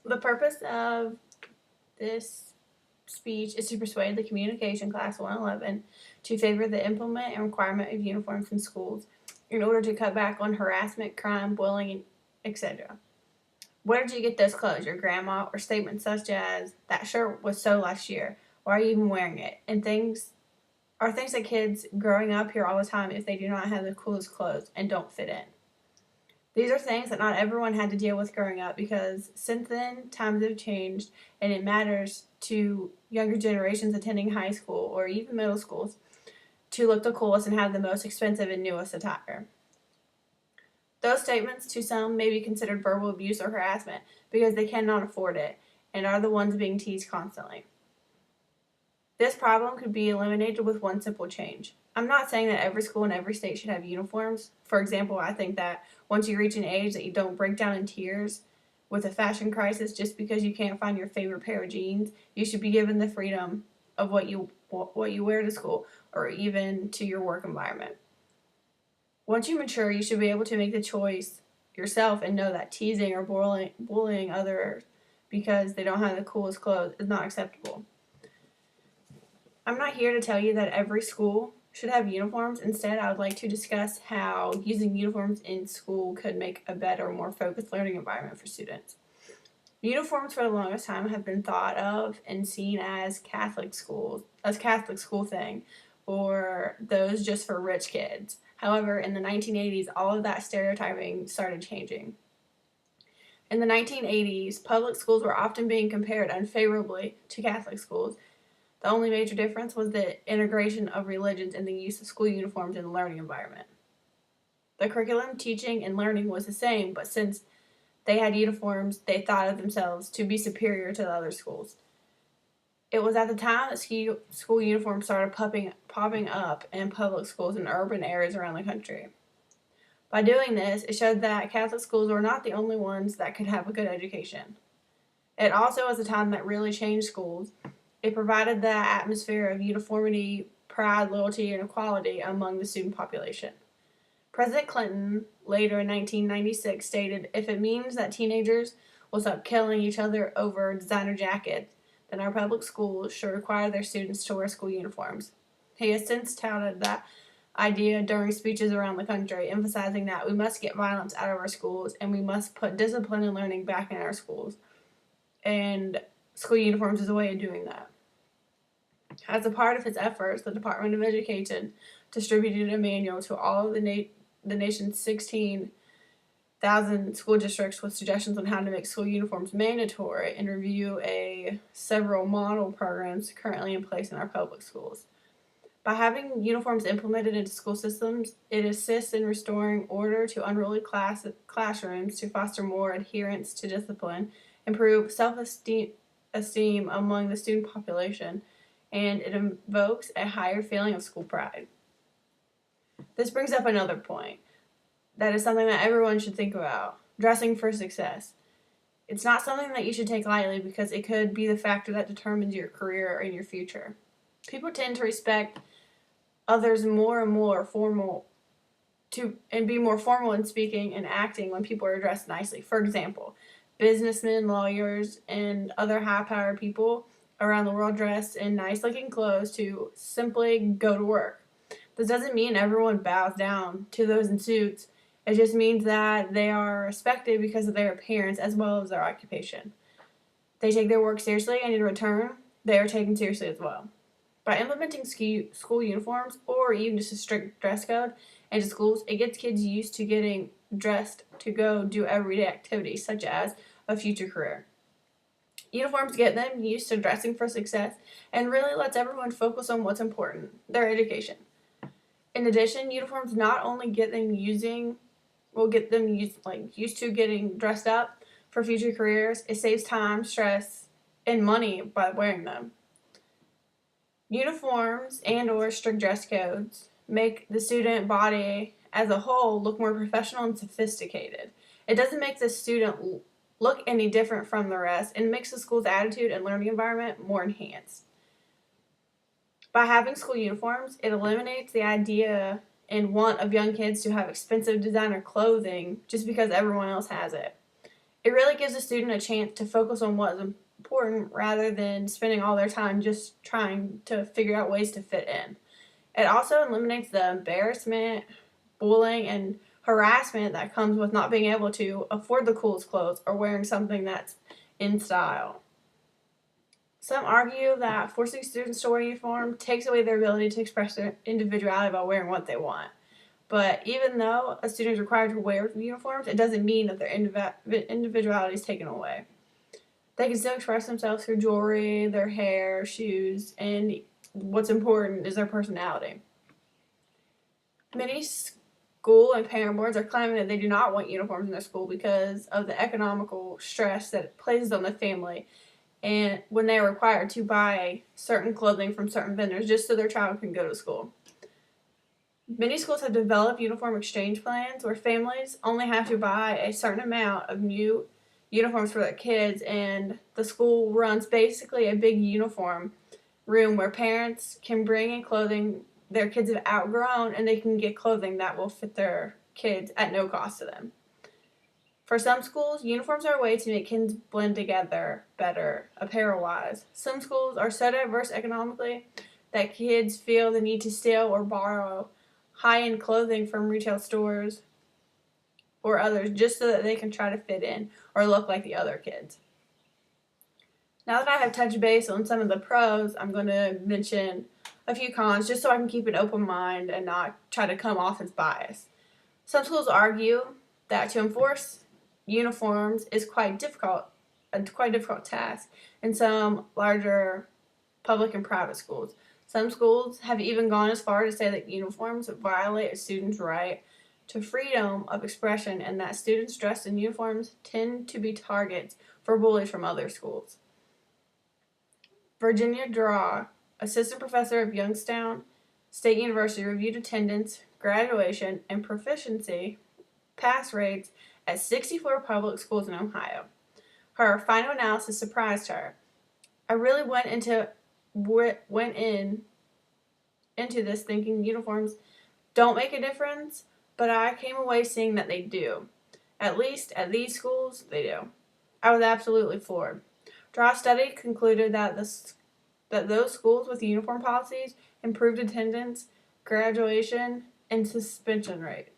The purpose of this speech is to persuade the communication class 111 to favor the implement and requirement of uniforms in schools in order to cut back on harassment, crime, bullying, etc. Where did you get those clothes? Your grandma? Or statements such as, that shirt was so last year. Why are you even wearing it? And things are things that kids growing up hear all the time if they do not have the coolest clothes and don't fit in. These are things that not everyone had to deal with growing up because since then, times have changed and it matters to younger generations attending high school or even middle schools to look the coolest and have the most expensive and newest attire. Those statements to some may be considered verbal abuse or harassment because they cannot afford it and are the ones being teased constantly. This problem could be eliminated with one simple change. I'm not saying that every school in every state should have uniforms. For example, I think that once you reach an age that you don't break down in tears with a fashion crisis just because you can't find your favorite pair of jeans, you should be given the freedom of what you wear to school or even to your work environment. Once you mature, you should be able to make the choice yourself and know that teasing or bullying others because they don't have the coolest clothes is not acceptable. I'm not here to tell you that every school should have uniforms. Instead, I would like to discuss how using uniforms in school could make a better, more focused learning environment for students. Uniforms for the longest time have been thought of and seen as Catholic school thing, or those just for rich kids. However, in the 1980s, all of that stereotyping started changing. In the 1980s, public schools were often being compared unfavorably to Catholic schools. The only major difference was the integration of religions and the use of school uniforms in the learning environment. The curriculum, teaching, and learning was the same, but since they had uniforms, they thought of themselves to be superior to the other schools. It was at the time that school uniforms started popping up in public schools in urban areas around the country. By doing this, it showed that Catholic schools were not the only ones that could have a good education. It also was a time that really changed schools. It provided the atmosphere of uniformity, pride, loyalty, and equality among the student population. President Clinton, later in 1996, stated, "If it means that teenagers will stop killing each other over designer jackets, then our public schools should require their students to wear school uniforms." He has since touted that idea during speeches around the country, emphasizing that we must get violence out of our schools and we must put discipline and learning back in our schools. And school uniforms is a way of doing that. As a part of his efforts, the Department of Education distributed a manual to all of the nation's 16,000 school districts with suggestions on how to make school uniforms mandatory and review several model programs currently in place in our public schools. By having uniforms implemented into school systems, it assists in restoring order to unruly classrooms to foster more adherence to discipline, improve self-esteem among the student population, and it invokes a higher feeling of school pride. This brings up another point that is something that everyone should think about: dressing for success. It's not something that you should take lightly because it could be the factor that determines your career and your future. People tend to respect others more and more be more formal in speaking and acting when people are dressed nicely. For example, businessmen, lawyers, and other high-powered people around the world dressed in nice-looking clothes to simply go to work. This doesn't mean everyone bows down to those in suits. It just means that they are respected because of their appearance as well as their occupation. They take their work seriously, and in return, they are taken seriously as well. By implementing school uniforms or even just a strict dress code into schools, it gets kids used to getting dressed to go do everyday activities such as a future career. Uniforms get them used to dressing for success and really lets everyone focus on what's important, their education. In addition, uniforms not only get them used to getting dressed up for future careers, it saves time, stress, and money by wearing them. Uniforms and or strict dress codes make the student body as a whole look more professional and sophisticated. It doesn't make the student look any different from the rest and makes the school's attitude and learning environment more enhanced. By having school uniforms, it eliminates the idea and want of young kids to have expensive designer clothing just because everyone else has it. It really gives a student a chance to focus on what's important rather than spending all their time just trying to figure out ways to fit in. It also eliminates the embarrassment, bullying, and harassment that comes with not being able to afford the coolest clothes or wearing something that's in style. Some argue that forcing students to wear a uniform takes away their ability to express their individuality by wearing what they want. But even though a student is required to wear uniforms, it doesn't mean that their individuality is taken away. They can still express themselves through jewelry, their hair, shoes, and what's important is their personality. Many school and parent boards are claiming that they do not want uniforms in their school because of the economical stress that it places on the family and when they are required to buy certain clothing from certain vendors just so their child can go to school. Many schools have developed uniform exchange plans where families only have to buy a certain amount of new uniforms for their kids, and the school runs basically a big uniform room where parents can bring in clothing their kids have outgrown and they can get clothing that will fit their kids at no cost to them. For some schools, uniforms are a way to make kids blend together better, apparel-wise. Some schools are so diverse economically that kids feel the need to steal or borrow high-end clothing from retail stores or others just so that they can try to fit in or look like the other kids. Now that I have touched base on some of the pros, I'm going to mention a few cons just so I can keep an open mind and not try to come off as biased. Some schools argue that to enforce uniforms is a quite difficult task in some larger public and private schools. Some schools have even gone as far to say that uniforms violate a student's right to freedom of expression and that students dressed in uniforms tend to be targets for bullies from other schools. Virginia Draw, assistant professor of Youngstown State University, reviewed attendance, graduation, and proficiency pass rates at 64 public schools in Ohio. Her final analysis surprised her. I really went into this thinking uniforms don't make a difference, but I came away seeing that they do. At least at these schools, they do. I was absolutely floored. Draw study concluded that those schools with uniform policies improved attendance, graduation, and suspension rates.